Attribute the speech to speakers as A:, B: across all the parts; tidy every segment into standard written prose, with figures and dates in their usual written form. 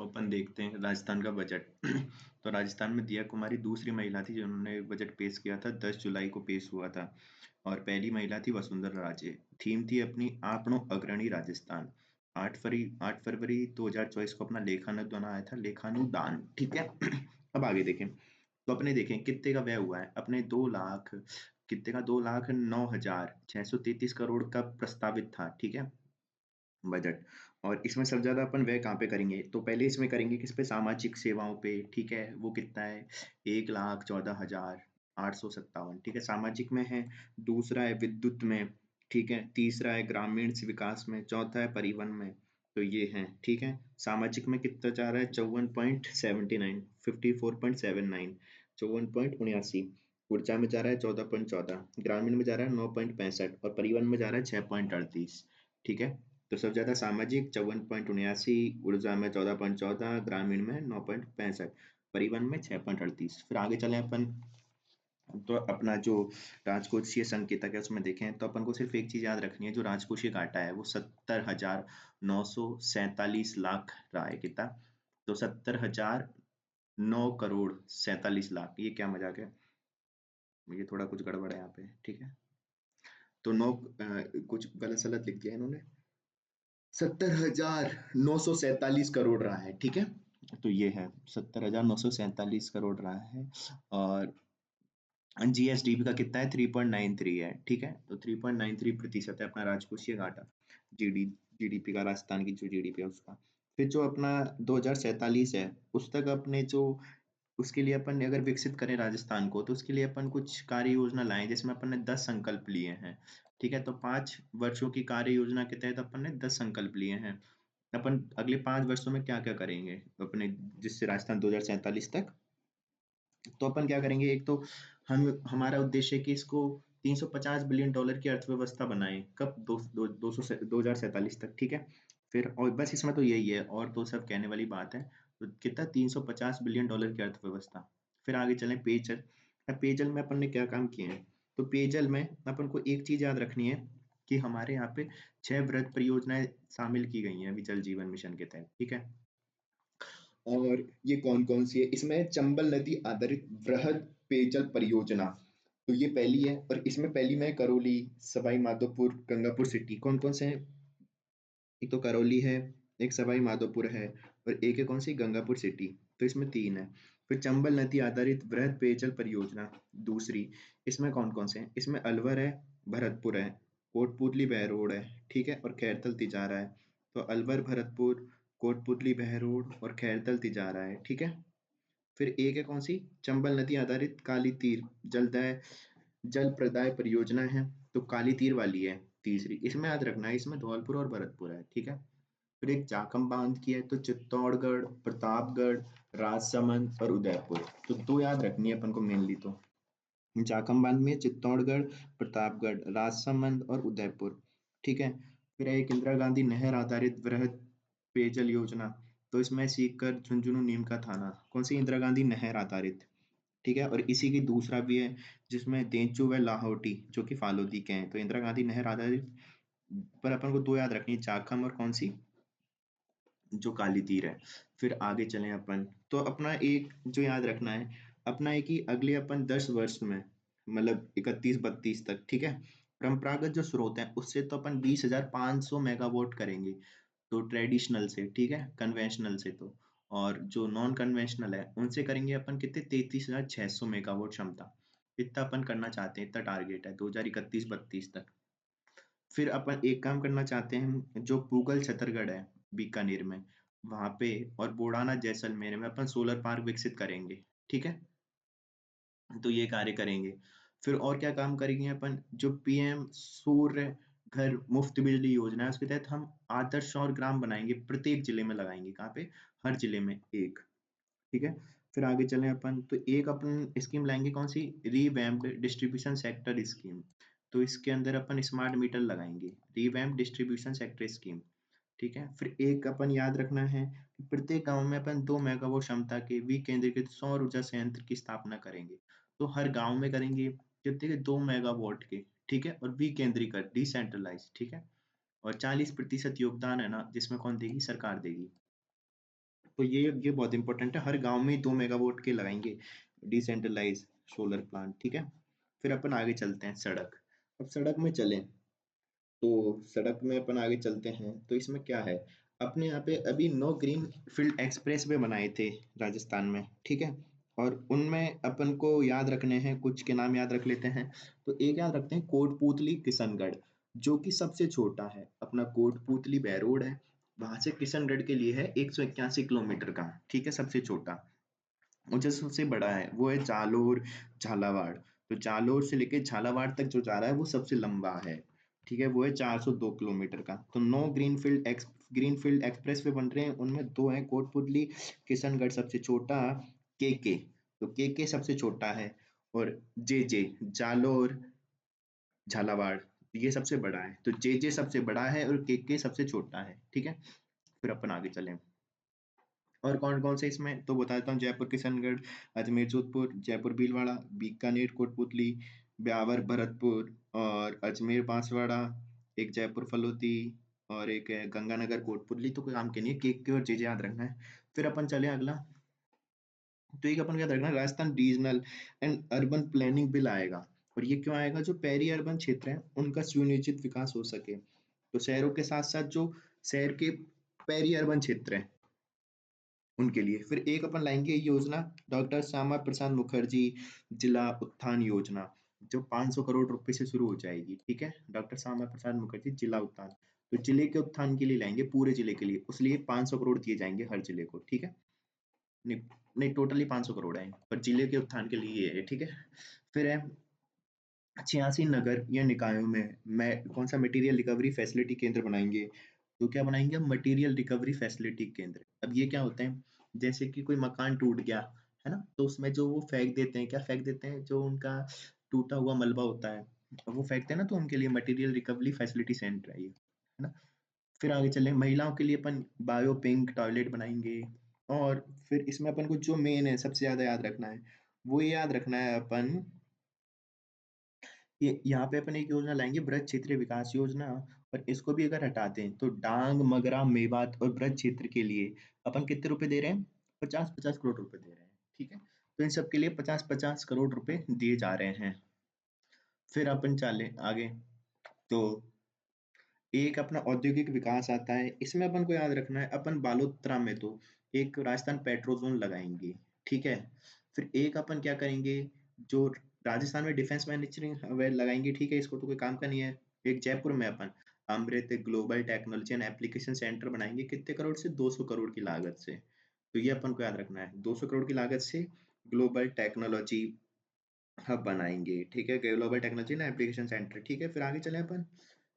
A: अपन देखते हैं राजस्थान का बजट। तो राजस्थान में दिया कुमारी दूसरी महिला थी जिन्होंने बजट पेश किया था, 10 जुलाई को पेश हुआ था। और पहली महिला थी वसुंधरा राजे। थीम थी अपनी आपनो अग्रणी राजस्थान। 8 फरवरी 2024 को अपना लेखानुदान आया था, लेखानुदान, ठीक है। अब आगे देखें, तो अपने देखें कितने का व्यय हुआ है अपने 2 लाख, कितने का 2,09,633 करोड़ का प्रस्तावित था, ठीक है, बजट। और इसमें सबसे ज़्यादा अपन व्यय कहाँ पे करेंगे? तो पहले इसमें करेंगे किस पे? सामाजिक सेवाओं पे, ठीक है? वो कितना है? 1,14,857, ठीक है? सामाजिक में है, दूसरा है विद्युत में, ठीक है? तीसरा है ग्रामीण विकास में, चौथा है परिवहन में। तो ये हैं, ठीक है? सामाजिक में कितना जा रहा है? 54.79, 54.79, 54.79। ऊर्जा में जा रहा है 14.14, ग्रामीण में जा रहा है 9.65 और परिवहन में जा रहा है 6.38, ठीक है? तो सबसे ज़्यादा सामाजिक 54.79, ऊर्जा में 14.14, ग्रामीण में 9.65, परिवहन में 6.38। फिर आगे चलें अपन, तो अपना जो राजकोषीय संकेतक है उसमें देखें तो अपन को सिर्फ एक चीज याद रखनी है, जो राजकोषीय घाटा है वो 70,947 लाख रहा है। कितना? तो 70,009 करोड़ 47 लाख, ये क्या मजाक है? ये थोड़ा कुछ गड़बड़ है यहाँ पे, ठीक है। तो कुछ गलत सलत लिख दिया इन्होंने, 70,947 करोड़ रहा है, ठीक है। तो ये है 70,947 करोड़ रहा है। और जीएसडीपी का कितना है? 3.93 है, ठीक है। तो 3.93% है अपना राजकोषीय घाटा, जीडीपी का, राजस्थान की जो जीडीपी है उसका। फिर जो अपना 2047 है उस तक अपने जो, उसके लिए अपन अगर विकसित करें राजस्थान को, तो उसके लिए अपन कुछ कार्य योजना लाएं, जिसमें अपन ने 10 संकल्प लिए हैं, ठीक है। तो 5 वर्षों की कार्य योजना के तहत अपन ने 10 संकल्प लिए हैं। अपन अगले 5 वर्षों में क्या क्या करेंगे अपने, जिससे राजस्थान 2047 तक, तो अपन क्या करेंगे? एक तो हम, हमारा उद्देश्य है कि इसको 350 बिलियन डॉलर की अर्थव्यवस्था बनाएं। कब? 2047 तक, ठीक है। फिर और बस इसमें तो यही है, और तो सब कहने वाली बात है। तो कितना? 350 बिलियन डॉलर की अर्थव्यवस्था। फिर आगे चलें, पेयजल। अब पेयजल में अपन ने क्या काम किए हैं? तो पेयजल में अपन को एक चीज याद रखनी है कि हमारे यहाँ पे 6 वृहद परियोजनाएं शामिल की गई हैं अभी जल जीवन मिशन के तहत, ठीक है। और ये कौन कौन सी है? इसमें चंबल नदी आधारित वृहद पेयजल परियोजना, तो ये पहली है। और इसमें पहली में करौली, सवाई माधोपुर, गंगापुर सिटी। कौन कौन से हैं? एक तो करौली है, एक सवाई माधोपुर है, और एक है कौन सी? गंगापुर सिटी। तो इसमें 3 है। फिर चंबल नदी आधारित वृहद पेयजल परियोजना दूसरी, इसमें कौन कौन से हैं? इसमें अलवर है, भरतपुर है, कोटपूतली बहरोड है, ठीक है, और खैरतल तिजारा है। तो अलवर, भरतपुर, कोटपूतली बहरोड और खैरतल तिजारा है, ठीक है। फिर एक है कौन सी? चंबल नदी आधारित काली तीर जलदाय जल प्रदाय परियोजना है, तो काली तीर वाली है तीसरी। इसमें याद रखना है, इसमें धौलपुर और भरतपुर है, ठीक है। फिर एक जाखम बांध की है, तो चित्तौड़गढ़, प्रतापगढ़, राजसमंद और उदयपुर। तो दो याद रखनी है अपन को मेनली, तो जाखम बांध में चित्तौड़गढ़, प्रतापगढ़, राजसमंद और उदयपुर, ठीक है। फिर एक इंदिरा गांधी नहर आधारित वृहद पेयजल योजना, तो इसमें सीकर, झुंझुनू, नीम का थाना। कौन सी? इंदिरा गांधी नहर आधारित, ठीक है। और इसी की दूसरा भी है जिसमें देंचू व लाहौटी जो कि फालोदी के हैं। तो इंदिरा गांधी नहर आधारित पर अपन को दो याद रखनी है, जाखम और कौन सी? जो काली तीर है। फिर आगे चलें अपन, तो अपना एक जो याद रखना है अपना है कि अगले अपन 10 वर्ष में, मतलब 31-32 तक, ठीक है, परंपरागत जो स्रोत है उससे तो अपन 20,500 मेगावाट करेंगे, तो ट्रेडिशनल से, ठीक है, कन्वेंशनल से तो। और जो नॉन कन्वेंशनल है उनसे करेंगे अपन कितने? 33,600 मेगावाट क्षमता। इतना अपन करना चाहते हैं, इतना टारगेट है 2031-32 तक। फिर अपन एक काम करना चाहते हैं, जो पूगल छतरगढ़ है बीकानेर में, वहां पे, और बुढ़ाना जैसलमेर में अपन सोलर पार्क विकसित करेंगे, ठीक है। तो ये कार्य करेंगे। फिर और क्या काम करेंगे अपन? जो पीएम सूर्य घर मुफ्त बिजली योजना है उसके तहत हम आदर्श सौर ग्राम बनाएंगे, प्रत्येक जिले में लगाएंगे। कहाँ पे? हर जिले में एक, ठीक है। फिर आगे चलें अपन, तो एक अपन स्कीम लाएंगे, कौन सी? Revamped distribution sector scheme. तो इसके अंदर अपन स्मार्ट मीटर लगाएंगे, रीवैम्प डिस्ट्रीब्यूशन सेक्टर स्कीम, ठीक है। फिर एक अपन याद रखना है कि प्रत्येक गांव में अपन 2 मेगावाट क्षमता के विकेंद्रीकृत सौर ऊर्जा संयंत्र की स्थापना करेंगे। तो हर गांव में करेंगे कितने के? 2 मेगावाट के, ठीक है, और विकेंद्रीकृत, डिसेंट्रलाइज, ठीक है। और 40% योगदान है ना, जिसमें कौन देगी? सरकार देगी। तो ये बहुत इंपॉर्टेंट है, हर गांव में 2 मेगावाट के लगाएंगे डिसेंट्रलाइज सोलर प्लांट, ठीक है। फिर अपन आगे चलते हैं सड़क। अब सड़क में चलें तो सड़क में अपन आगे चलते हैं तो इसमें क्या है, अपने यहाँ पे अभी नो ग्रीन फील्ड एक्सप्रेस वे बनाए थे राजस्थान में, ठीक है। और उनमें अपन को याद रखने हैं, कुछ के नाम याद रख लेते हैं। तो एक याद रखते हैं कोटपूतली किशनगढ़, जो कि सबसे छोटा है। अपना कोटपूतली बैरोड है, वहां से किशनगढ़ के लिए है 181 किलोमीटर का, ठीक है, सबसे छोटा। और जो सबसे बड़ा है वो है जालोर झालावाड़। तो जालोर से लेके झालावाड़ तक जो जा रहा है वो सबसे लंबा है, ठीक है, वो है 402 किलोमीटर का। तो नो ग्रीनफील्ड एक्सप्रेस वे बन रहे हैं, उनमें दो हैं, कोटपुतली किशनगढ़ सबसे छोटा, के तो के सबसे छोटा है, और जे जालोर झालावाड़ ये सबसे बड़ा है। तो जे सबसे बड़ा है और के सबसे छोटा है, ठीक है। फिर अपन आगे चलें, और कौन कौन से इसमें तो बता देता हूँ। जयपुर किशनगढ़, अजमेर जोधपुर, जयपुर भीलवाड़ा, बीकानेर कोटपुतली, ब्यावर भरतपुर, और अजमेर बांसवाड़ा, एक जयपुर फलोती, और एक है गंगानगर कोटपुतली। तो कोई काम के नहीं है, के और जे याद रखना है। फिर अपन चले अगला, तो एक अपन को याद रखना है, Rajasthan regional and urban planning bill आएगा। और ये क्यों आएगा, जो पेरी अर्बन क्षेत्र हैं उनका सुनिश्चित विकास हो सके। तो शहरों के साथ साथ जो शहर के पेरी अर्बन क्षेत्र हैं उनके लिए। फिर एक अपन लाएंगे योजना, डॉक्टर श्यामा प्रसाद मुखर्जी जिला उत्थान योजना, जो 500 करोड़ रुपए से शुरू हो जाएगी, ठीक है। डॉक्टर श्यामा प्रसाद मुखर्जी जिला उत्थान, तो जिले के उत्थान के लिए लाएंगे, पूरे जिले के लिए, उस लिए 500 करोड़ दिए जाएंगे हर जिले को, ठीक है। नहीं, नहीं, टोटली 500 करोड़ है, पर जिले के उत्थान के लिए ये है, ठीक है। फिर है 86 नगर या निकायों में मैं कौन सा मटेरियल रिकवरी फैसिलिटी केंद्र बनाएंगे। तो क्या बनाएंगे हम, मटेरियल रिकवरी फैसिलिटी केंद्र। अब ये क्या होते हैं, जैसे कि कोई मकान टूट गया है ना, तो उसमें जो वो फेंक देते हैं, क्या फेंक देते हैं, जो उनका टूटा हुआ मलबा होता है वो फेंकते हैं ना, तो उनके लिए मटेरियल रिकवरी फैसिलिटी सेंटर है ये, है ना। फिर आगे चलें, महिलाओं के लिए अपन बायो पिंक टॉयलेट बनाएंगे। और फिर इसमें अपन को जो मेन है, सबसे ज्यादा याद रखना है, वो ये याद रखना है अपन, ये यहाँ पे अपन एक योजना लाएंगे, ब्रज क्षेत्रीय विकास योजना। और इसको भी अगर हटा दें तो डांग, मगरा, मेवात और ब्रज क्षेत्र के लिए अपन कितने रुपए दे रहे हैं, 50-50 करोड़ रुपए दे रहे हैं, ठीक है। तो इन सब के लिए 50-50 करोड़ रुपए दिए जा रहे हैं। फिर अपन चले आगे, तो एक अपना औद्योगिक विकास आता है, इसमें अपन को याद रखना है, अपन बालोतरा में तो एक राजस्थान पेट्रोल जोन लगाएंगे, ठीक है। फिर एक अपन क्या करेंगे, जो राजस्थान में डिफेंस मैन्युफैक्चरिंग लगाएंगे, ठीक है, इसको तो कोई काम का नहीं है। एक जयपुर में अपन Amrit global technology and application centre बनाएंगे, कितने करोड़ से, 200 करोड़ की लागत से। तो ये अपन को याद रखना है, 200 करोड़ की लागत से ग्लोबल टेक्नोलॉजी हब बनाएंगे, ठीक है, ग्लोबल टेक्नोलॉजी ना एप्लीकेशन सेंटर, ठीक है। फिर आगे चले अपन,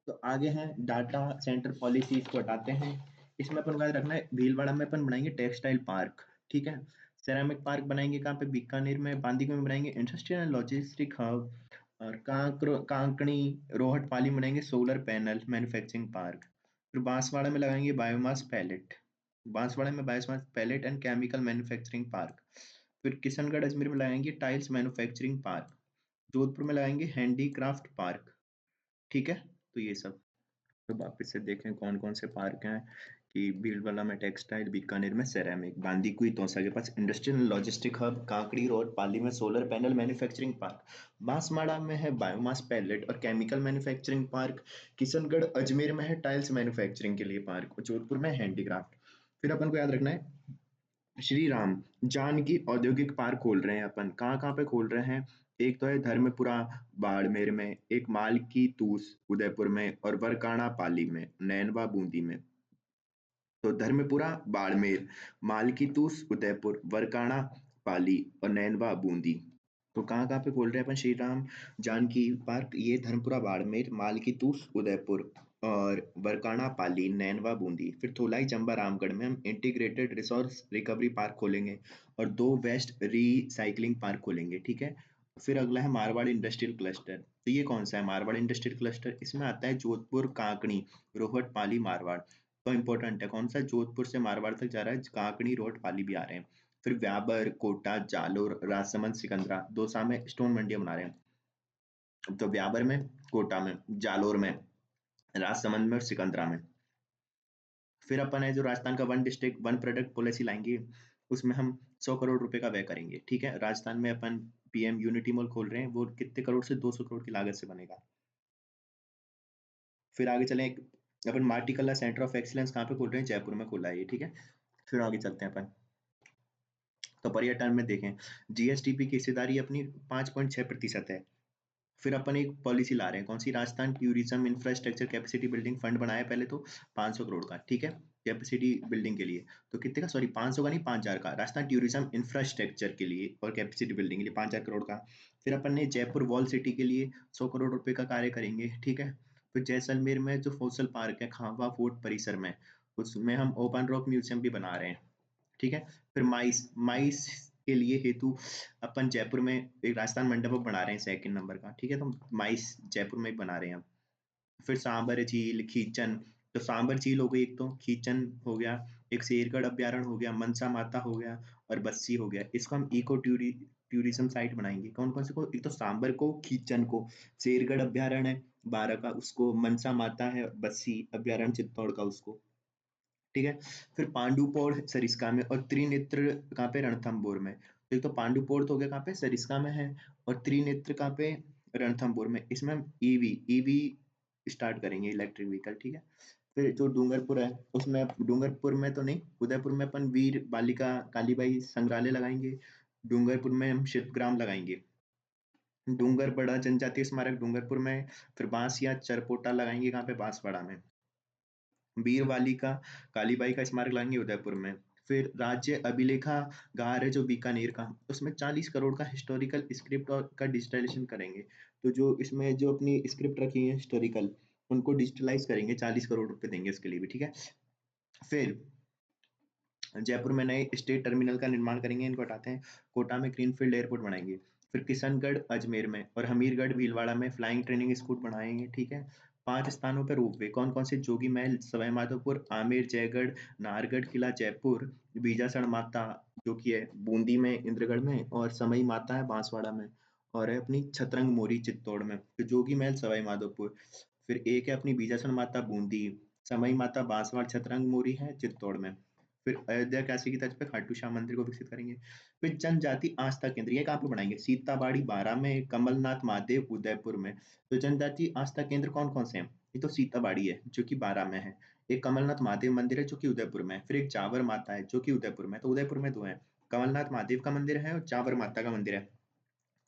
A: तो आगे हैं डाटा सेंटर पॉलिसीज को हटाते हैं। इसमें अपन को याद रखना है, भीलवाड़ा में अपन बनाएंगे टेक्सटाइल पार्क, ठीक है। सेरामिक पार्क बनाएंगे कहाँ पे, बीकानेर में, बांदीकुई में बनाएंगे इंडस्ट्रियल एंड लॉजिस्टिक हब। और कांकणी रोहट पाली में बनाएंगे सोलर पैनल मैन्युफैक्चरिंग पार्क। फिर बांसवाड़ा में लगाएंगे बायोमास पैलेट, बांसवाड़ा में biomass pellet and chemical manufacturing park. फिर किशनगढ़ अजमेर में लगाएंगे टाइल्स मैन्युफैक्चरिंग पार्क। जोधपुर में लगाएंगे हैंडीक्राफ्ट पार्क, ठीक है। तो ये सब, तो वापस से देखें कौन कौन से पार्क हैं, कि भीलवाड़ा में टेक्सटाइल, बीकानेर में सेरामिक, बांदीकुई तौसा के पास इंडस्ट्रियल लॉजिस्टिक हब, काकड़ी रोड पाली में solar panel manufacturing park, Banswara में है बायोमास पैलेट और chemical manufacturing park, Kishangarh Ajmer में है टाइल्स मैन्युफैक्चरिंग के लिए पार्क, और जोधपुर में हैंडीक्राफ्ट। फिर अपन को याद रखना है, श्री राम जानकी औद्योगिक पार्क खोल रहे हैं अपन, कहाँ कहाँ पे खोल रहे हैं, एक तो है धर्मपुरा बाड़मेर में, एक मालकी तूस उदयपुर में, और बरकाना पाली में, नैनवा बूंदी में। तो धर्मपुरा बाड़मेर, मालकी तूस उदयपुर, बरकाना पाली और नैनवा बूंदी। तो कहाँ कहाँ पे खोल रहे हैं अपन, श्री राम जानकी पार्क, ये धर्मपुरा बाड़मेर, मालकी तूस उदयपुर, और बरकाना पाली, नैनवा बूंदी। फिर थोलाई चंबा रामगढ़ में हम इंटीग्रेटेड रिसोर्स रिकवरी पार्क खोलेंगे, और 2 वेस्ट रिसाइकलिंग पार्क खोलेंगे, ठीक है। फिर अगला है मारवाड़ इंडस्ट्रियल क्लस्टर। तो ये कौन सा है मारवाड़ इंडस्ट्रियल क्लस्टर, इसमें आता है जोधपुर, कांकणी, रोहट, पाली, मारवाड़। तो इंपॉर्टेंट है, कौन सा, जोधपुर से मारवाड़ तक जा रहा है, कांकणी, रोहट, पाली भी आ रहे हैं। फिर व्याबर, कोटा, जालोर, राजसमंद, सिकंदरा, दौसा में स्टोन मंडियां बना रहे हैं। तो व्याबर में, कोटा में, जालोर में, राजसमंद में और सिकंदरा में। फिर अपन है जो राजस्थान का one district one product policy लाएंगे, उसमें हम 100 करोड़ रुपए का व्यय करेंगे। ठीक है, राजस्थान में अपन पीएम यूनिटी मॉल खोल रहे हैं, वो कितने करोड़ से 200 करोड़ की लागत से बनेगा। फिर आगे चलें, अपन माटी कला सेंटर ऑफ एक्सीलेंस कहाँ पे खोल रहे हैं, जयपुर में खोला है ये। ठीक है, फिर आगे चलते हैं अपन। तो पर्यटन में देखें, जीएसडीपी की हिस्सेदारी अपनी 5.6% है। फिर अपन एक पॉलिसी ला रहे हैं, कौन सी, Rajasthan tourism infrastructure capacity building fund बनाया पहले तो 500 करोड़ का। ठीक है, कैपेसिटी बिल्डिंग के लिए। तो कितने का, सॉरी 500 का नहीं, 5000 का, राजस्थान टूरिज्म इंफ्रास्ट्रक्चर के लिए और कैपेसिटी बिल्डिंग के लिए 5000 करोड़ का। फिर अपन ने जयपुर वॉल सिटी के लिए 100 करोड़ रुपए का कार्य करेंगे। ठीक है, फिर जैसलमेर में जो फोसल पार्क है खावा फोर्ट परिसर में, उसमें हम ओपन रॉक म्यूजियम भी बना रहे हैं। ठीक है, फिर माइस माइस के लिए हेतु अपन जयपुर में एक राजस्थान मंडप बना रहे हैं 2nd नंबर का। ठीक है, तो माइस जयपुर में बना रहे हैं हम। फिर सांबर झील, खींचन, तो सांबर झील हो गई एक, तो खींचन हो गया, एक शेरगढ़ अभ्यारण्य हो गया, मनसा माता हो गया और बस्सी हो गया। इसको हम इको टूरिज्म साइट बनाएंगे। कौन कौन से को, एक तो सांबर को, खींचन को, शेरगढ़ अभ्यारण्य है 12 का उसको, मनसा माता है, बस्सी अभ्यारण्य चित्तौड़ का उसको। ठीक है, फिर पांडुपौड़ सरिस्का में और त्रिनेत्र कहाँ पे, रणथंभौर में। तो एक तो पांडुपौड़ तो हो गया कहाँ पे, सरिस्का में है, और त्रिनेत्र कहाँ पे, रणथंभौर में। इसमें हम ईवी स्टार्ट करेंगे, इलेक्ट्रिक व्हीकल। ठीक है, फिर जो डूंगरपुर है उसमें, डूंगरपुर में तो नहीं, उदयपुर में अपन वीर बालिका कालीबाई संग्रहालय लगाएंगे। डूंगरपुर में हम शिल्पग्राम लगाएंगे। डूंगर बड़ा जनजातीय स्मारक डूंगरपुर में। फिर बांस या चरपोटा लगाएंगे कहाँ पे, बांसवाड़ा में। वीर बालिका कालीबाई का स्मारक लगाएंगे उदयपुर में। फिर राज्य अभिलेखागार है जो बीकानेर का, उसमें 40 करोड़ का हिस्टोरिकल स्क्रिप्ट और का डिजिटलाइजेशन करेंगे। तो जो इसमें जो अपनी स्क्रिप्ट रखी है हिस्टोरिकल, उनको डिजिटलाइज करेंगे, 40 करोड़ रुपए देंगे इसके लिए भी। ठीक है, फिर जयपुर में नए स्टेट टर्मिनल का निर्माण करेंगे, इनको हटाते हैं। कोटा में ग्रीनफील्ड एयरपोर्ट बनाएंगे। फिर किशनगढ़ अजमेर में और हमीरगढ़ भीलवाड़ा में फ्लाइंग ट्रेनिंग स्कूल बनाएंगे। ठीक है, 5 स्थानों पर रोपवे, कौन कौन से, जोगी महल सवाई माधोपुर, आमेर जयगढ़, नाहरगढ़ किला जयपुर, बीजासर माता जो कि है बूंदी में, इंद्रगढ़ में, और समई माता है बांसवाड़ा में, और है अपनी छतरंग मोरी चित्तौड़ में। तो जोगी महल सवाई माधोपुर, फिर एक है अपनी बीजासन माता बूंदी, समई माता बांसवाड़ा, छतरंग मोरी है चित्तौड़ में। फिर अयोध्या काशी की तर्ज पे खाटू श्याम मंदिर को विकसित करेंगे। फिर जनजाति आस्था केंद्र, ये कहाँ पे बनाएंगे, सीताबाड़ी 12 में, कमलनाथ महादेव उदयपुर में। तो जनजाति आस्था केंद्र कौन कौन से हैं, ये तो सीताबाड़ी है जो कि 12 में है, एक कमलनाथ महादेव मंदिर है जो कि उदयपुर में है, फिर एक चावर माता है जो कि उदयपुर में है। तो उदयपुर में दो है, कमलनाथ महादेव का मंदिर है और चावर माता का मंदिर है।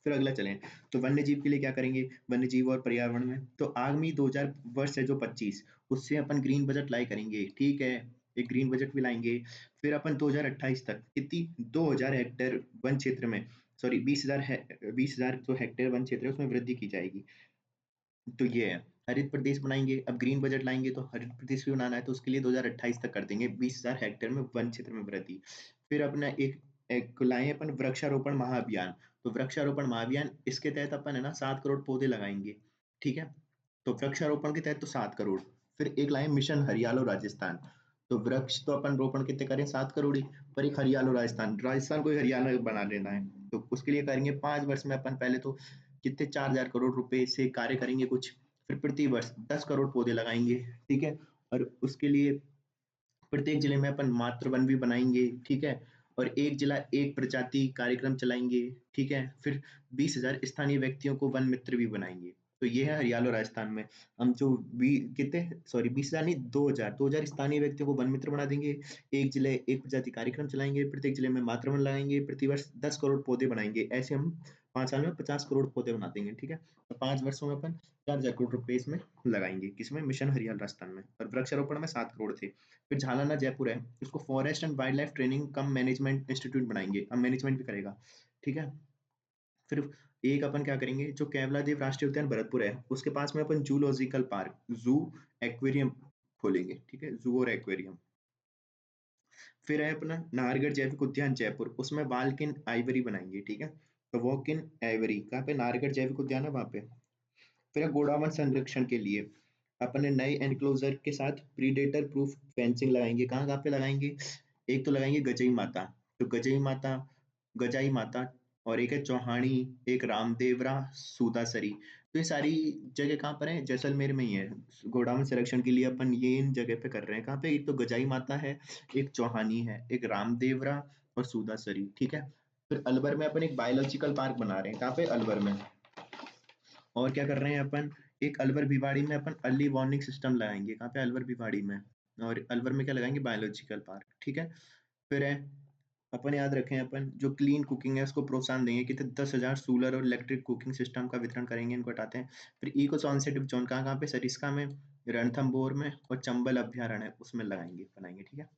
A: फिर अगला चलें, तो वन्य जीव के लिए क्या करेंगे, वन्य जीव और पर्यावरण में तो आगामी 2000 वर्ष है जो 25, उससे अपन ग्रीन बजट लाई करेंगे। ठीक है, एक ग्रीन बजट भी लाएंगे। फिर अपन 2028 तक कितनी, 2000 हेक्टेयर वन क्षेत्र में, सॉरी 20,000 है, 20,000 जो हेक्टेयर वन क्षेत्र है उसमें वृद्धि की जाएगी। तो ये है, हरित प्रदेश बनाएंगे। अब ग्रीन बजट लाएंगे तो हरित प्रदेश भी बनाना है, तो उसके लिए 2028 तक कर देंगे 20,000 हेक्टेयर में वन क्षेत्र में वृद्धि। फिर अपना एक एक लाए अपन वृक्षारोपण महाअभियान। तो वृक्षारोपण महाअभियान, इसके तहत अपन है ना 7 करोड़ पौधे लगाएंगे। ठीक है, तो वृक्षारोपण के तहत तो 7 करोड़। फिर एक लाए मिशन हरियालो राजस्थान। तो वृक्ष तो अपन रोपण कितने करें, 7 करोड़ ही, पर एक हरियालो राजस्थान, राजस्थान को ही हरियाणा बना लेना है। तो उसके लिए करेंगे 5 वर्ष में अपन पहले तो कितने, 4,000 करोड़ रुपए से कार्य करेंगे कुछ। फिर प्रति वर्ष 10 करोड़ पौधे लगाएंगे। ठीक है, और उसके लिए प्रत्येक जिले में अपन मातृ वन भी बनाएंगे। ठीक है, और एक जिला एक प्रजाति कार्यक्रम चलाएंगे। ठीक है, फिर 20,000 स्थानीय व्यक्तियों को वन मित्र भी बनाएंगे। तो ये है हरियाणा और राजस्थान में। हम जो कितने, सॉरी 20,000 नहीं, 2,000 स्थानीय व्यक्तियों को वन मित्र बना देंगे। एक जिले एक प्रजाति कार्यक्रम चलाएंगे, प्रत्येक जिले में मातृ वन लगाएंगे, प्रतिवर्ष 10 करोड़ पौधे बनाएंगे। ऐसे हम 5 साल में 50 करोड़ पौधे बना देंगे। ठीक है, तो 5 वर्षों में अपन 4,000 करोड़ रुपए इसमें लगाएंगे, किसमें, मिशन हरियाणा राजस्थान में। और वृक्षारोपण में 7 करोड़ थे। फिर झालाना जयपुर है, उसको forest and wild life training come management institute बनाएंगे, अब मैनेजमेंट भी करेगा। ठीक है, फिर एक अपन क्या करेंगे, जो केवला देव राष्ट्रीय उद्यान भरतपुर है उसके पास में अपन जूलॉजिकल पार्क, जू, एक्वेरियम खोलेंगे। ठीक है, जू और एक्वेरियम। फिर है अपना नाहरगढ़ जैविक उद्यान जयपुर, उसमें बाल्किन आइवरी बनाएंगे। ठीक है, तो वॉक इन आइवरी कहाँ पे, नाहरगढ़ जैविक उद्यान है वहां पे। फिर गोडावण संरक्षण के लिए अपने नए एनक्लोजर के साथ प्रीडेटर प्रूफ फेंसिंग लगाएंगे। कहाँ कहाँ पे लगाएंगे, एक तो लगाएंगे गजई माता। तो गजई माता और एक है चौहानी, एक रामदेवरा, सूदासरी। तो ये सारी जगह कहाँ पर है? जैसलमेर में ही है। गोडाउन सिलेक्शन के लिए अपन ये इन जगह पे कर रहे हैं। कहाँ पे? एक तो गजाई माता है, एक चौहानी है, एक रामदेवरा और सूदासरी, ठीक है। फिर अलवर में अपन एक बायोलॉजिकल पार्क बना रहे हैं। कहाँ पे? अलवर में। और क्या कर रहे हैं अपन? एक अलवर भिवाड़ी में अपन अर्ली वार्निंग सिस्टम लगाएंगे। कहाँ पे? अलवर भिवाड़ी में। और अलवर में क्या लगाएंगे? बायोलॉजिकल पार्क, ठीक है। फिर है अपन याद रखें, अपन जो क्लीन कुकिंग है उसको प्रोत्साहन देंगे। कितने? 10,000 सोलर और इलेक्ट्रिक कुकिंग सिस्टम का वितरण करेंगे। इनको हटाते हैं। फिर इको सेंसिटिव जोन कहाँ कहाँ पे? सरिस्का में, रणथंभौर में और चंबल अभ्यारण्य है उसमें लगाएंगे, बनाएंगे, ठीक है।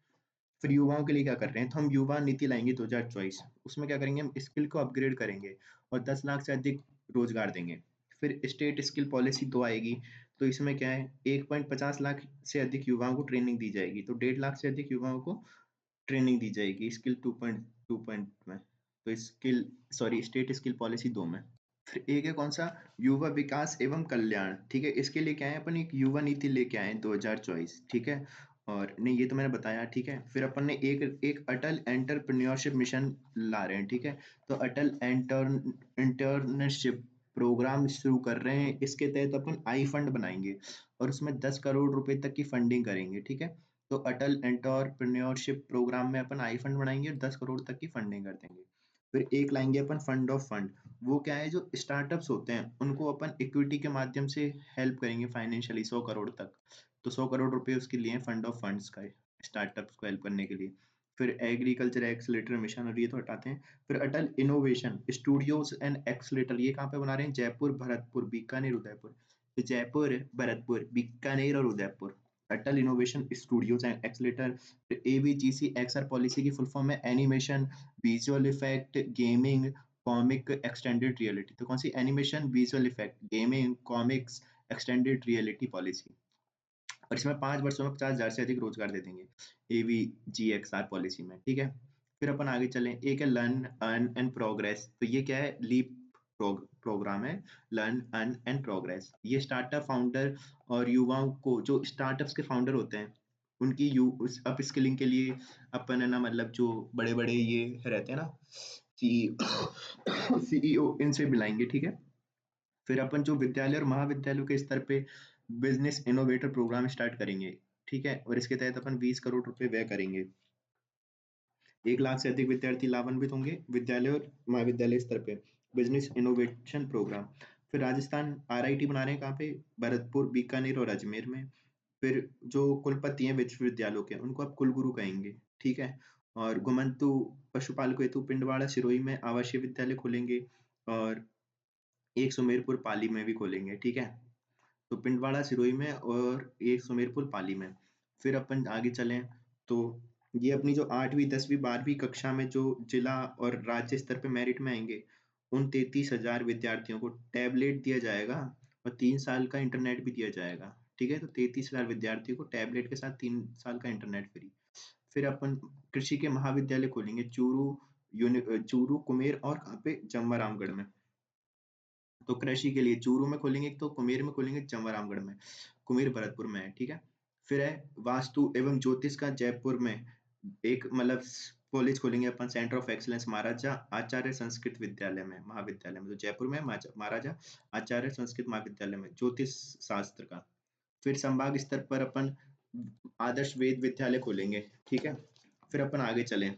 A: फिर युवाओं के लिए क्या कर रहे हैं? तो हम युवा नीति लाएंगे 2024। उसमें क्या करेंगे? हम स्किल को अपग्रेड करेंगे और 10 लाख से अधिक रोजगार देंगे। फिर स्टेट स्किल पॉलिसी 2 आएगी। तो इसमें क्या है? 1.50 लाख से अधिक युवाओं को ट्रेनिंग दी जाएगी। तो 1.5 लाख से अधिक युवाओं को ट्रेनिंग दी जाएगी स्किल 2.2 में। तो skill, sorry, state skill policy 2 में। फिर एक है कौन सा? युवा विकास एवं कल्याण, ठीक है। इसके लिए क्या है? अपन एक युवा नीति लेके आए हैं 2024, ठीक है। और नहीं, ये तो मैंने बताया, ठीक है। फिर अपन ने एक एक अटल एंटरप्रेन्योरशिप मिशन ला रहे हैं, ठीक है। तो अटल एंटरप्रेन्योरशिप प्रोग्राम शुरू कर रहे हैं। इसके तहत अपन आई फंड बनाएंगे और उसमें 10 करोड़ रुपए तक की फंडिंग करेंगे, ठीक है। तो अटल एंटरप्रेन्योरशिप प्रोग्राम में अपन आई फंड बनाएंगे और 10 करोड़ तक की फंडिंग कर देंगे। फिर एक लाएंगे अपन फंड ऑफ फंड। वो क्या है? जो स्टार्टअप्स होते हैं उनको अपन इक्विटी के माध्यम से हेल्प करेंगे फाइनेंशियली 100 करोड़ तक। तो 100 करोड़ रुपए उसके लिए फंड ऑफ फंड्स का, स्टार्टअप्स को हेल्प करने के लिए। फिर एग्रीकल्चर एक्सलेटर मिशन, और ये तो हटाते हैं। फिर अटल इनोवेशन स्टूडियोज एंड एक्सलेटर, ये कहाँ पे बना रहे हैं? जयपुर, भरतपुर, बीकानेर, उदयपुर। तो जयपुर, भरतपुर, बीकानेर और Udaipur Atal innovation studios and accelerator. AVGC XR policy की फुल फॉर्म है animation, visual effect, gaming, comic, extended reality. तो कौन सी? Animation, visual effect, gaming, comics, extended reality policy. और इसमें 5 वर्षों में 50,000 से अधिक रोजगार दे देंगे AVGXR पॉलिसी में, ठीक है। फिर अपन आगे चलें। एक है लर्न अर्न एंड प्रोग्रेस। तो ये क्या है? लीप प्रोग्राम है, लर्न अर्न एंड प्रोग्रेस। ये स्टार्टअप फाउंडर और युवाओं को, जो स्टार्टअप्स के फाउंडर होते हैं, उनकी अप स्किलिंग के लिए अपन है ना, मतलब जो बड़े बड़े ये रहते हैं ना, CEO, इनसे मिलाएंगे, ठीक है। फिर अपन जो विद्यालय और महाविद्यालयों के स्तर पे बिजनेस इनोवेटर प्रोग्राम स्टार्ट करेंगे, ठीक है। और इसके तहत अपन 20 करोड़ रुपए व्यय करेंगे। 1 लाख से अधिक विद्यार्थी लाभान्वित होंगे विद्यालय और महाविद्यालय स्तर पे बिजनेस इनोवेशन प्रोग्राम। फिर राजस्थान RIT बना रहे हैं। कहाँ पे? भरतपुर, बीकानेर और अजमेर में। फिर जो कुलपति हैं विश्वविद्यालयों के, उनको आप कुलगुरु कहेंगे, ठीक है। और घुमंतु पशुपालक हेतु पिंडवाड़ा, सिरोही में आवासीय विद्यालय खोलेंगे। और एक सुमेरपुर पाली में भी खोलेंगे, ठीक है। तो पिंडवाड़ा, सिरोही में और एक सुमेरपुर पाली में। फिर अपन आगे चलें तो ये अपनी जो 8वीं 10वीं 12वीं कक्षा में जो जिला और राज्य स्तर पे मेरिट में आएंगे, उन 33,000 विद्यार्थियों को टैबलेट दिया जाएगा और 3 साल का इंटरनेट भी दिया जाएगा, ठीक है। तो 33,000 विद्यार्थियों को टैबलेट के साथ 3 साल का इंटरनेट फ्री। फिर अपन कृषि के महाविद्यालय खोलेंगे चूरू, कुमेर और कहाँ पे? जमवारामगढ़ में। तो कृषि के लिए चूरू में खोलेंगे, एक तो कुमेर में खोलेंगे, जमवारामगढ़ में। कुमेर भरतपुर में है, ठीक है। फिर है वास्तु एवं ज्योतिष का जयपुर में एक, मतलब कॉलेज खोलेंगे अपन, सेंटर ऑफ एक्सीलेंस महाराजा आचार्य संस्कृत विद्यालय में, महाविद्यालय में। तो जयपुर में महाराजा आचार्य संस्कृत महाविद्यालय में ज्योतिष शास्त्र का। फिर संभाग स्तर पर अपन आदर्श वेद विद्यालय खोलेंगे, ठीक है। फिर अपन आगे चलें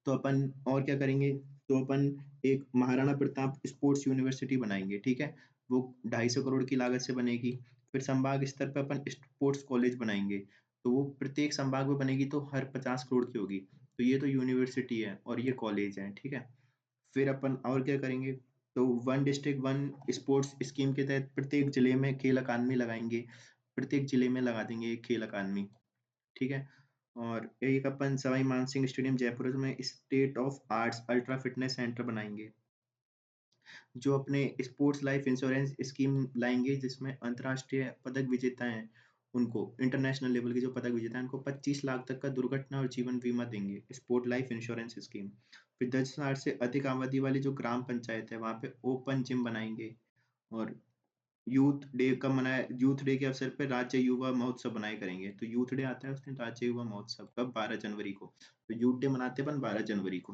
A: तो अपन और क्या करेंगे? तो अपन एक महाराणा प्रताप स्पोर्ट्स यूनिवर्सिटी बनाएंगे, ठीक है। वो 250 करोड़ की लागत से बनेगी। फिर संभाग स्तर पर अपन स्पोर्ट्स कॉलेज बनाएंगे। तो वो प्रत्येक संभाग में बनेगी तो हर 50 करोड़ की होगी। तो ये तो यूनिवर्सिटी है और ये कॉलेज है, ठीक है। फिर अपन और क्या करेंगे? तो one district one sports scheme के तहत प्रत्येक जिले में खेल अकादमी लगाएंगे। प्रत्येक जिले में लगा देंगे एक खेल अकादमी, ठीक है। और एक अपन सवाई मानसिंह स्टेडियम जयपुर में state of arts ultra fitness centre बनाएंगे। जो अपने स्पोर्ट्स लाइफ इंश्योरेंस स्कीम लाएंगे, जिसमें अंतर्राष्ट्रीय पदक विजेता हैं उनको, इंटरनेशनल लेवल के जो पदक विजेता हैं उनको 25 लाख तक का दुर्घटना और जीवन बीमा देंगे, स्पोर्ट लाइफ इंश्योरेंस स्कीम। फिर 10,000 से अधिक आबादी वाली जो ग्राम पंचायत है वहां पे ओपन जिम बनाएंगे। और यूथ डे कब मनाया? यूथ डे के अवसर पर राज्य युवा महोत्सव बनाए करेंगे। तो यूथ डे आता है उस दिन राज्य युवा महोत्सव कब? 12 जनवरी को। तो यूथ डे मनाते हैं अपन 12 जनवरी को।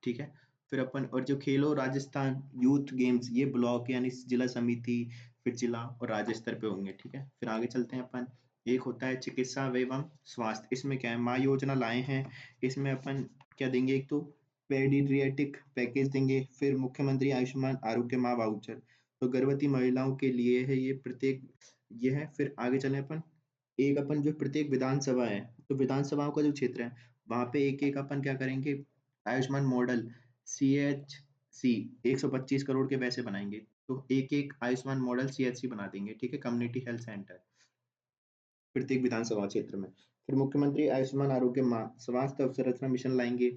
A: ठीक है। फिर अपन और जो खेलो राजस्थान यूथ गेम्स ये ब्लॉक यानी जिला समिति, फिर जिला और राज्य स्तर पे होंगे, ठीक है। फिर आगे चलते हैं अपन। एक होता है चिकित्सा एवं स्वास्थ्य, इसमें क्या है, माँ योजना लाए हैं। इसमें अपन क्या देंगे, एक तो पेडिट्रियाटिक पैकेज देंगे, फिर मुख्यमंत्री आयुष्मान आरोग्य माँ वाउचर, तो गर्भवती महिलाओं के लिए है ये प्रत्येक, ये है। फिर आगे चले अपन, एक अपन जो प्रत्येक विधानसभा है, तो विधानसभाओं का जो क्षेत्र है वहां पे एक एक अपन क्या करेंगे, आयुष्मान मॉडल CHC 125 करोड़ के पैसे बनाएंगे। तो एक एक आयुष्मान मॉडल CHC बना देंगे, ठीक है, कम्युनिटी हेल्थ सेंटर प्रत्येक विधानसभा क्षेत्र में। फिर मुख्यमंत्री आयुष्मान आरोग्य माह स्वास्थ्य अवसंरचना मिशन लाएंगे,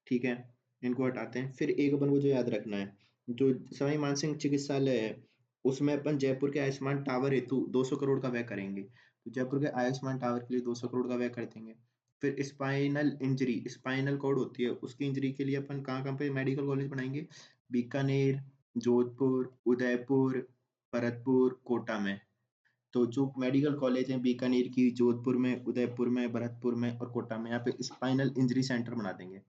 A: ठीक है। इनको हटाते हैं। फिर एक अपन को जो याद रखना है, जो सवाई मानसिंह चिकित्सालय है उसमें अपन जयपुर के आयुष्मान टावर हेतु 200 करोड़ का व्यय करेंगे। तो जयपुर के आयुष्मान टावर के लिए 200 करोड़ का व्यय कर देंगे। फिर स्पाइनल इंजरी, स्पाइनल कॉर्ड होती है उसकी इंजरी के लिए अपन कहाँ कहाँ पे मेडिकल कॉलेज बनाएंगे, बीकानेर, जोधपुर, उदयपुर, भरतपुर, कोटा में। तो जो मेडिकल कॉलेज हैं बीकानेर की, जोधपुर में, उदयपुर में, भरतपुर में और कोटा में, यहाँ पे स्पाइनल इंजरी सेंटर बना देंगे।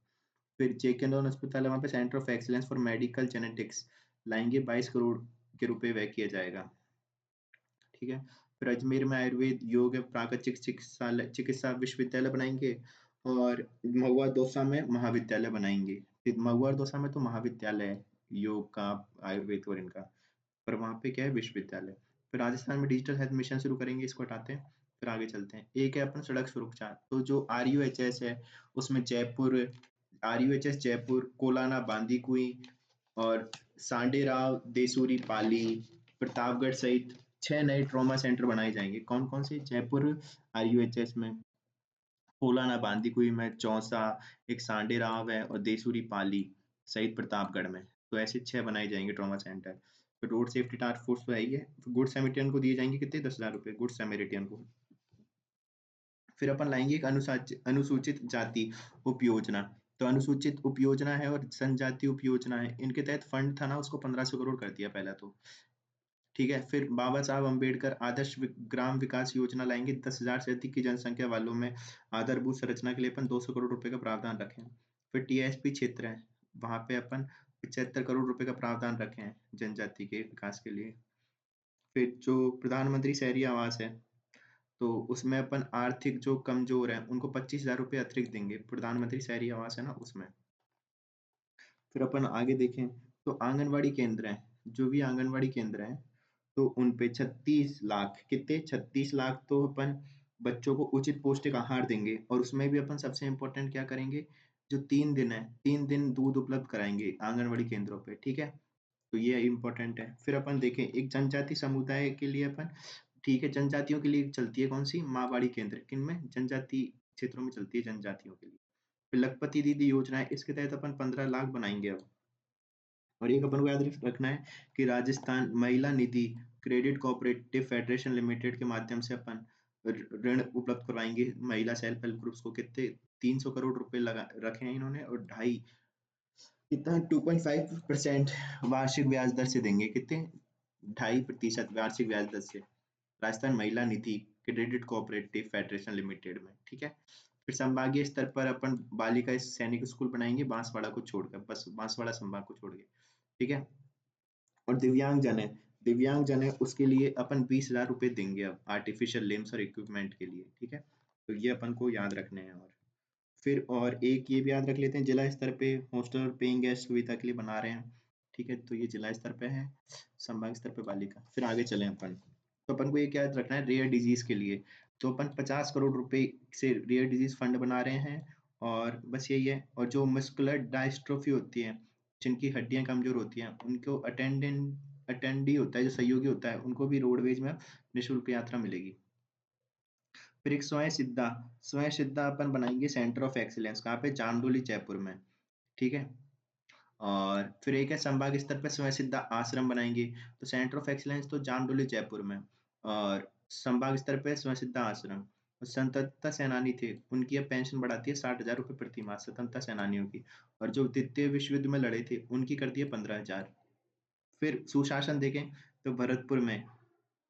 A: फिर जेके लोन अस्पताल है, वहाँ पे centre of excellence for medical genetics लाएंगे, 22 करोड़ के रुपए व्यय किया जाएगा, ठीक है। फिर अजमेर में आयुर्वेद योग एवं प्राकृतिक चिकित्सालय चिकित्सा विश्वविद्यालय बनाएंगे, और महुआ दौसा में महाविद्यालय बनाएंगे। फिर महुआ और दौसा में तो महाविद्यालय है योग का, आयुर्वेद और इनका, पर वहाँ पे क्या है, विश्वविद्यालय। फिर राजस्थान में डिजिटल हेल्थ मिशन शुरू करेंगे, इसको हटाते हैं। फिर आगे चलते हैं, एक है अपन सड़क सुरक्षा, तो जो RUHS है उसमें जयपुर, RUHS जयपुर, कोलाना बांदीकुई और सांडेराव देसूरी पाली, प्रतापगढ़ सहित 6 नए ट्रॉमा सेंटर बनाए जाएंगे। कौन कौन से, जयपुर RUHS में, कोलाना बांदीकुई में, चौसा, एक सांडेराव है और देसूरी पाली सहित प्रतापगढ़ में। तो ऐसे 6 बनाए जाएंगे ट्रॉमा सेंटर। तो रोड सेफ्टी टास्क फोर्स तो है ही है। गुड सैमरिटन को दिए जाएंगे कितने, 10,000 रुपए गुड सैमरिटन को। फिर अपन लाएंगे एक अनुसूचित जाति उपयोजना, तो अनुसूचित उपयोजना है और जनजाति उपयोजना है, इनके तहत फंड था ना उसको 1500 करोड़ कर दिया पहला तो, ठीक है। फिर बाबा साहब अम्बेडकर आदर्श ग्राम विकास योजना लाएंगे, 10,000 से अधिक की जनसंख्या वालों में आधारभूत संरचना के लिए अपन 200 करोड़ रुपए का प्रावधान रखें। फिर TSP क्षेत्र है, वहां पे अपन 75 करोड़ रुपए का प्रावधान रखे हैं जनजाति के विकास के लिए। फिर जो प्रधानमंत्री शहरी आवास है, तो उसमें अपन आर्थिक जो कमजोर है उनको 25,000 रुपये अतिरिक्त देंगे, प्रधानमंत्री शहरी आवास है ना उसमें। फिर अपन आगे देखें, तो आंगनवाड़ी केंद्र हैं, जो भी आंगनवाड़ी केंद्र हैं, तो उन पे 36 लाख, कितने, 36 लाख तो अपन बच्चों को उचित पौष्टिक आहार देंगे, और उसमें भी अपन सबसे इम्पोर्टेंट क्या करेंगे, जो 3 दिन है 3 दिन दूध उपलब्ध कराएंगे आंगनवाड़ी केंद्रों पे, ठीक है। तो ये इम्पोर्टेंट है। फिर अपन देखें एक जनजाति समुदाय के लिए अपन, ठीक है, जनजातियों के लिए चलती है कौन सी, माँवाड़ी केंद्र, किन में, जनजाति क्षेत्रों में चलती है जनजातियों के लिए। फिर लखपति दीदी योजना है, इसके तहत अपन 15 लाख बनाएंगे अब। और एक अपन को याद रखना है कि राजस्थान महिला निधि क्रेडिट कोऑपरेटिव फेडरेशन लिमिटेड के माध्यम से अपन ऋण उपलब्ध करवाएंगे महिला सेल्फ हेल्प ग्रुप्स को, कितने, 300 करोड़ रुपए लगा रखे हैं इन्होंने, और ढाई, कितना, 2.5% वार्षिक ब्याज दर से देंगे, कितने, 2.5% वार्षिक ब्याज दर से, राजस्थान महिला निधि क्रेडिट कोऑपरेटिव फेडरेशन लिमिटेड में, ठीक है। फिर संभागीय स्तर पर अपन बालिका सैनिक स्कूल बनाएंगे, बांसवाड़ा को छोड़कर, बस बांसवाड़ा संभाग को छोड़ के, ठीक है। और दिव्यांग जन है उसके लिए अपन 20,000 रुपए देंगे अब आर्टिफिशियल लिम्स और इक्विपमेंट के लिए, ठीक है। तो ये अपन को याद रखने हैं। और फिर और एक ये भी याद रख लेते हैं, जिला स्तर पे हॉस्टल और पेइंग गेस्ट सुविधा के लिए बना रहे हैं, ठीक है। तो ये जिला स्तर पे है, संभाग स्तर पे बालिका। फिर आगे चलें अपन, तो अपन को ये क्या याद रखना है, रेयर डिजीज के लिए, तो अपन 50 करोड़ रुपए से रेयर डिजीज फंड बना रहे हैं। और बस यही है। और जो मस्कुलर डायस्ट्रोफी होती है, जिनकी हड्डियां कमजोर होती हैं, उनको अटेंडी होता है, जो सहयोगी होता है, उनको भी रोडवेज में निःशुल्क यात्रा मिलेगी। फिर एक स्वयं सिद्धा अपन बनाएंगे सेंटर ऑफ एक्सीलेंस, कहाँ पे, जामडोली जयपुर में, ठीक है। और फिर एक है संभाग स्तर पर स्वयं सिद्धा आश्रम बनाएंगे, तो सेंटर ऑफ एक्सीलेंस तो जामडोली जयपुर में, और संभाग स्तर पे स्वयं सिद्धा आश्रम। और स्वतंत्रता सेनानी थे, उनकी अब पेंशन बढ़ाती है 60,000 रुपये प्रति माह, स्वतंत्रता सेनानियों की। और जो द्वितीय विश्व युद्ध में लड़े थे उनकी कर दी है 15,000। फिर सुशासन देखें, तो भरतपुर में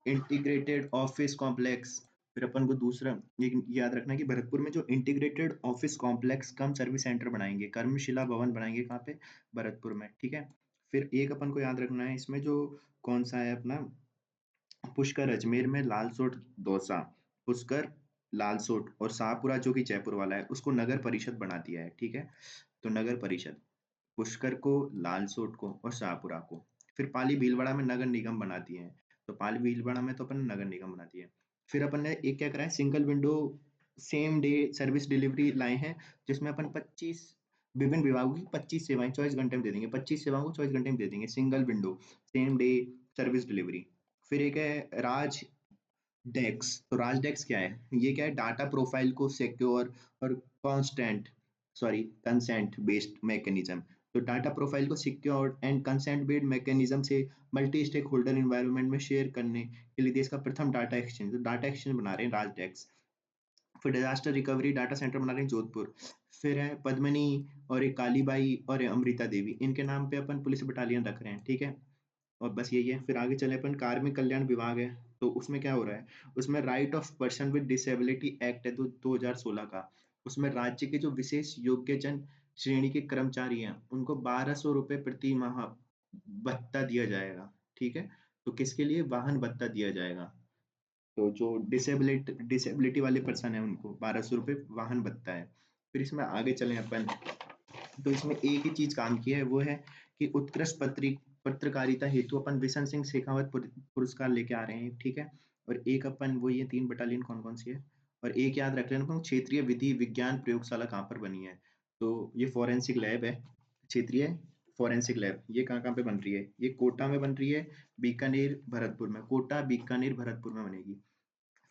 A: इंटीग्रेटेड ऑफिस कॉम्प्लेक्स फिर अपन को दूसरा ये याद रखना है कि भरतपुर में जो इंटीग्रेटेड ऑफिस कॉम्प्लेक्स कम सर्विस सेंटर बनाएंगे, कर्मशिला भवन बनाएंगे, कहाँ पे? भरतपुर में, ठीक है। फिर एक अपन को याद रखना है इसमें, जो कौन सा है अपना, पुष्कर अजमेर में लालसोट डोसा, पुष्कर लालसोट, और शाहपुरा जो कि जयपुर वाला है उसको नगर परिषद बना दिया है, ठीक है। तो नगर परिषद, पुष्कर को, लालसोट को और शाहपुरा को। फिर पाली भीलवाड़ा में नगर निगम बना दिए हैं। तो पाली भीलवाड़ा में तो अपन ने नगर निगम बना दिए। फिर अपन ने एक क्या करा है, single window same day service delivery लाए हैं, जिसमें अपन 25 विभिन्न विभागों की 25 सेवाएं 24 घंटे में दे देंगे, 25 सेवाओं को 24 घंटे में दे देंगे, single window same day service delivery. फिर एक है राज डेक्स। तो राज डेक्स क्या है? ये क्या है, डाटा प्रोफाइल को सिक्योर और constant sorry consent based mechanism. तो डाटा प्रोफाइल को secure and consent based mechanism से मल्टी स्टेक होल्डर इन्वायरमेंट में शेयर करने के लिए देश का प्रथम डाटा एक्सचेंज, तो डाटा एक्सचेंज बना रहे हैं राज डेक्स। फिर डिजास्टर रिकवरी डाटा सेंटर बना रहे हैं जोधपुर। फिर है पद्मनी, और एक कालीबाई और एक अमृता देवी, इनके नाम पे अपन पुलिस बटालियन रख रहे हैं, ठीक है। और बस यही है। फिर आगे चले अपन, कार्मिक कल्याण विभाग है। तो उसमें क्या हो रहा है, उसमें right of person with disability act है 2016 का। उसमें राज्य के जो विशेष योग्यजन श्रेणी के कर्मचारी हैं उनको 1200 रुपये प्रति माह भत्ता दिया जाएगा, ठीक है। तो किसके लिए? वाहन भत्ता दिया जाएगा। तो जो डिसेबिलिटी वाले पर्सन है उनको 1200 रुपये वाहन भत्ता है। फिर इसमें आगे चले अपन, तो इसमें एक ही चीज काम की है, वो है कि उत्कृष्ट पत्रकारिता हेतु अपन बिशन सिंह शेखावत पुरस्कार लेके आ रहे हैं, ठीक है। और एक अपन, वो ये 3 बटालियन कौन कौन सी है, और एक याद रख लेना अपन, क्षेत्रीय विधि विज्ञान प्रयोगशाला कहाँ पर बनी है। तो ये फॉरेंसिक लैब है, क्षेत्रीय फॉरेंसिक लैब, ये कहाँ कहाँ पे बन रही है? ये कोटा में बन रही है, बीकानेर भरतपुर में, कोटा बीकानेर भरतपुर में बनेगी।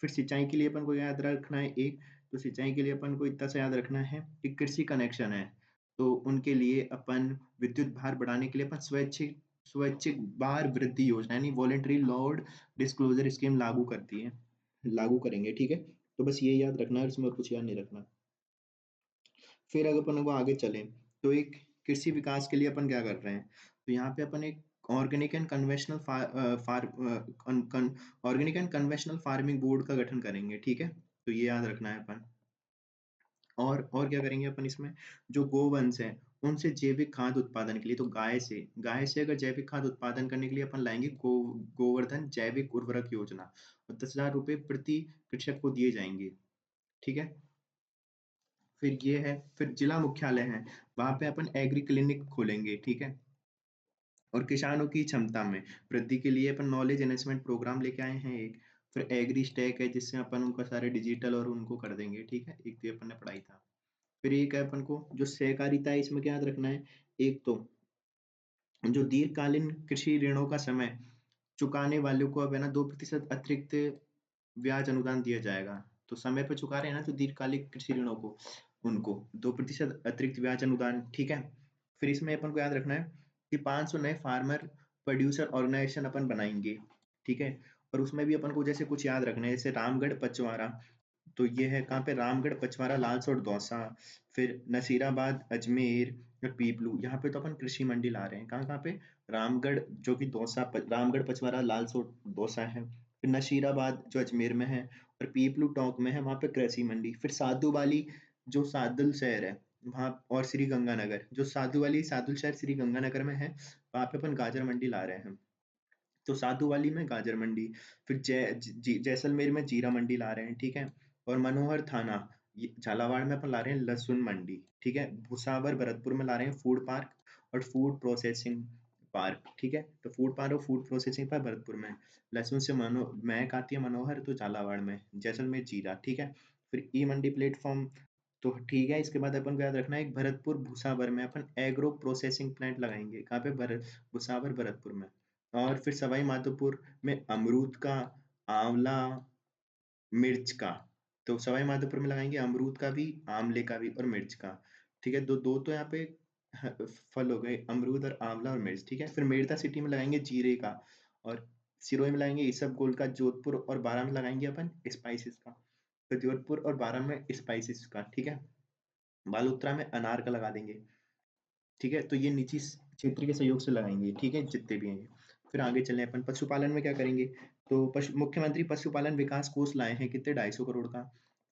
A: फिर सिंचाई के लिए अपन को याद रखना है एक, तो सिंचाई के लिए अपन को इतना सा याद रखना है कि कृषि कनेक्शन है, तो उनके लिए अपन विद्युत भार बढ़ाने के लिए अपन स्वैच्छिक स्वैच्छिक भार वृद्धि योजना यानी वॉलेंटरी लोड डिस्क्लोजर स्कीम लागू करेंगे, ठीक है। तो बस ये याद रखना है, इसमें और कुछ याद नहीं रखना। फिर अगर अपन को आगे चले, तो एक कृषि विकास के लिए अपन क्या कर रहे हैं, तो यहाँ पे अपन एक organic and conventional organic and conventional farming board का गठन करेंगे, ठीक है। तो ये याद रखना है अपन। और क्या करेंगे अपन इसमें, जो गोवंश है उनसे जैविक खाद उत्पादन के लिए, तो गाय से अगर जैविक खाद उत्पादन करने के लिए अपन लाएंगे गोवर्धन जैविक उर्वरक योजना, और 10,000 रुपये प्रति कृषक को दिए जाएंगे, ठीक है। फिर ये है, फिर जिला मुख्यालय है, वहां पे अपन एग्री क्लिनिक खोलेंगे, ठीक है। और किसानों की क्षमता में वृद्धि के लिए अपन नॉलेज एनहेंसमेंट प्रोग्राम लेके आए हैं एक। फिर एग्री स्टैक है, जिससे अपन उनका सारे डिजिटल और उनको कर देंगे, ठीक है। एक तो ये अपन ने पढ़ाई था। फिर एक है अपन को जो सहकारिता है, इसमें क्या याद रखना है, एक तो जो दीर्घकालीन कृषि ऋणों का समय चुकाने वालों को अब है ना 2% अतिरिक्त ब्याज अनुदान दिया जाएगा। तो समय पर चुका रहे हैं ना तो दीर्घकालिक कृषि ऋणों को, उनको 2% अतिरिक्त ब्याज अनुदान, ठीक है। फिर इसमें अपन को याद रखना है कि 500 नए फार्मर प्रोड्यूसर ऑर्गेनाइजेशन अपन बनाएंगे, ठीक है। और उसमें भी अपन को जैसे कुछ याद रखना है, जैसे रामगढ़ पचवारा, तो ये है कहाँ पे, रामगढ़ पचवारा लालसोट दौसा। फिर नसीराबाद अजमेर और पीपलू, यहाँ पे तो अपन कृषि मंडी ला रहे हैं, कहाँ कहाँ पे, रामगढ़ जो कि रामगढ़ पचवारा लालसोट दौसा है, फिर नशीराबाद जो अजमेर में है, और पीपलू टोंक में है, वहाँ पे कृषि मंडी। फिर साधु वाली जो सादुल शहर है वहाँ, और श्री गंगानगर जो सादुल शहर श्री गंगानगर में है, वहाँ पे अपन गाजर मंडी ला रहे हैं। तो साधुवाली में गाजर मंडी। फिर जैसलमेर में जीरा मंडी ला रहे हैं, ठीक है। और मनोहर थाना, झालावाड़ में अपन ला रहे हैं लहसुन मंडी, ठीक है। भुसावर भरतपुर में ला रहे हैं फूड पार्क और फूड प्रोसेसिंग पार्क, ठीक है। तो फूड पार्क और फूड प्रोसेसिंग पार्क भरतपुर में, लहसुन से महक आती है मनोहर, तो झालावाड़ में, जैसलमेर जीरा, ठीक है। फिर ई मंडी प्लेटफॉर्म, तो ठीक है। इसके बाद अपन को याद रखना है एक भरतपुर भुसावर में अपन एग्रो प्रोसेसिंग प्लांट लगाएंगे, कहाँ पे, भुसावर भरतपुर में। और फिर सवाई माधोपुर में अमरूद का, आंवला, मिर्च का, तो सवाई माधोपुर में लगाएंगे अमरूद का भी, आंवले का भी और मिर्च का, ठीक है। दो दो तो यहाँ पे फल हो गए, अमरूद और आंवला और मिर्च, ठीक है। फिर मेड़ता सिटी में लगाएंगे जीरे का, और सिरोही में लगाएंगे इसबगोल का, जोधपुर और बारां में लगाएंगे अपन स्पाइसेस का, तो जोधपुर और बारां में स्पाइसेस का, ठीक है। बालोतरा में अनार का लगा देंगे, ठीक है। तो ये निजी क्षेत्र के सहयोग से लगाएंगे, ठीक है, जितने भी हैं ये। फिर आगे चलें अपन, पशुपालन में क्या करेंगे, तो मुख्यमंत्री पशुपालन विकास कोष लाए हैं कितने, 250 करोड़ का।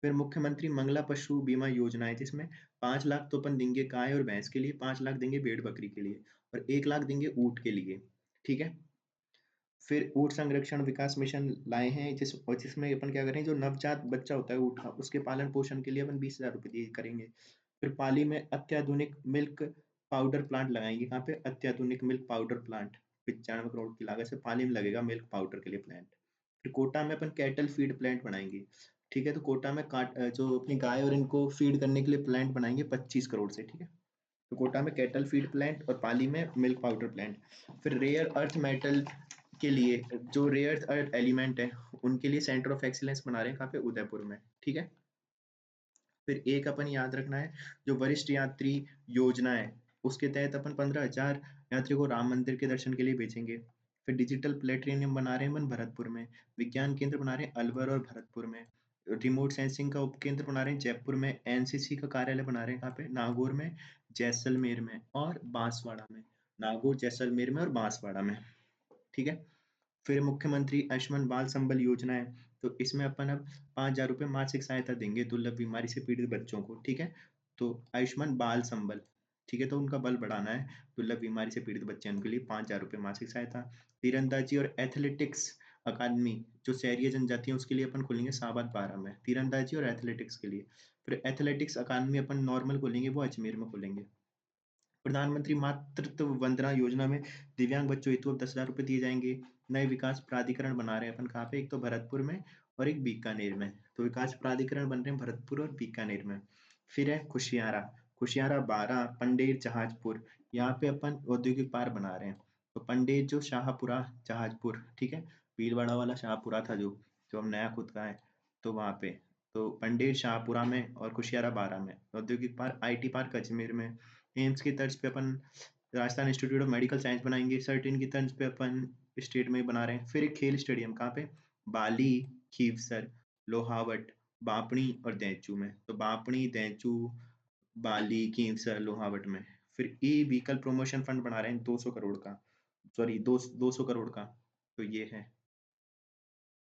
A: फिर मुख्यमंत्री मंगला पशु बीमा योजना है जिसमें 5 लाख तो अपन देंगे गाय और भैंस के लिए, 5 लाख देंगे भेड़ बकरी के लिए, और 1 लाख देंगे ऊँट के लिए। ठीक है। फिर ऊँट संरक्षण विकास मिशन लाए हैं जिसमें अपन क्या करें, जो नवजात बच्चा होता है ऊँट का, उसके पालन पोषण के लिए अपन 20,000 रुपए दिए करेंगे। फिर पाली में अत्याधुनिक मिल्क पाउडर प्लांट लगाएंगे। कहाँ पे? अत्याधुनिक मिल्क पाउडर प्लांट, 95 करोड़ की लागत से पाली में लगेगा मिल्क पाउडर के लिए प्लांट। फिर कोटा में अपन कैटल फीड प्लांट बनाएंगे। ठीक है, तो कोटा में जो अपनी गाय और इनको फीड करने के लिए प्लांट बनाएंगे 25 करोड़ से। ठीक है, तो कोटा में कैटल फीड प्लांट और पाली में मिल्क पाउडर प्लांट। फिर रेयर अर्थ मेटल के लिए, जो रेयर अर्थ एलिमेंट है उनके लिए सेंटर ऑफ एक्सीलेंस बना रहे हैं। कहाँ पे? उदयपुर में। ठीक है। फिर एक अपन याद रखना है, जो वरिष्ठ यात्री योजना है उसके तहत अपन 15,000 यात्रियों को राम मंदिर के दर्शन के लिए भेजेंगे। फिर डिजिटल प्लेटेनियम बना रहे हैं अपन भरतपुर में। विज्ञान केंद्र बना रहे हैं अलवर और भरतपुर में। रिमोट सेंसिंग का उपकेंद्र बना रहे हैं जयपुर में। एनसीसी का कार्यालय बना रहे हैं कहाँ पे? नागौर में, जैसलमेर में और बांसवाड़ा में। नागौर, जैसलमेर में और बांसवाड़ा में। ठीक है। फिर मुख्यमंत्री आयुष्मान बाल संबल योजना है, तो इसमें अपन अब 5,000 रुपये मासिक सहायता देंगे दुर्लभ बीमारी से पीड़ित बच्चों को। ठीक है, तो आयुष्मान बाल संबल, ठीक है, तो उनका बल बढ़ाना है। दुर्लभ बीमारी से पीड़ित बच्चे हैं उनके लिए 5,000 रुपये मासिक सहायता। तीरंदाजी और एथलेटिक्स अकादमी जो शहरी जनजाति है उसके लिए अपन खोलेंगे साबाद 12 में, तीरंदाजी और एथलेटिक्स के लिए। फिर एथलेटिक्स अकादमी अपन नॉर्मल खोलेंगे, वो अजमेर में खोलेंगे। प्रधानमंत्री मातृत्व वंदना योजना में दिव्यांग बच्चों हेतु अब 10,000 रुपये दिए जाएंगे। नए विकास प्राधिकरण बना रहे हैं अपन कहाँ पे? एक तो भरतपुर में और एक बीकानेर में। तो विकास प्राधिकरण बन रहे हैं भरतपुर और बीकानेर में। फिर है खुशियारा, खुशियारा 12 पंडेर जहाजपुर, यहाँ पे अपन औद्योगिक पार्क बना रहे हैं। तो पंडेर जो शाहपुरा जहाजपुर, ठीक है, भीलवाड़ा वाला शाहपुरा था जो जो अब नया खुद का है, तो वहाँ पे। तो पंडेर शाहपुरा में और खुशियारा 12 में। औद्योगिक पार्क, आईटी पार्क अजमेर में। एम्स की तर्ज पे अपन Rajasthan institute of medical science बनाएंगे। सर्टिन की तर्ज पे अपन स्टेट में बना रहे हैं। फिर एक खेल स्टेडियम कहाँ पे? बाली, खीवसर, लोहावट, बापणी और दैंचू में। तो बापणी, दैंचू, बाली, खीवसर, लोहावट में। फिर ई व्हीकल प्रमोशन फंड बना रहे हैं 200 करोड़ का, सॉरी 200 करोड़ का। तो ये है।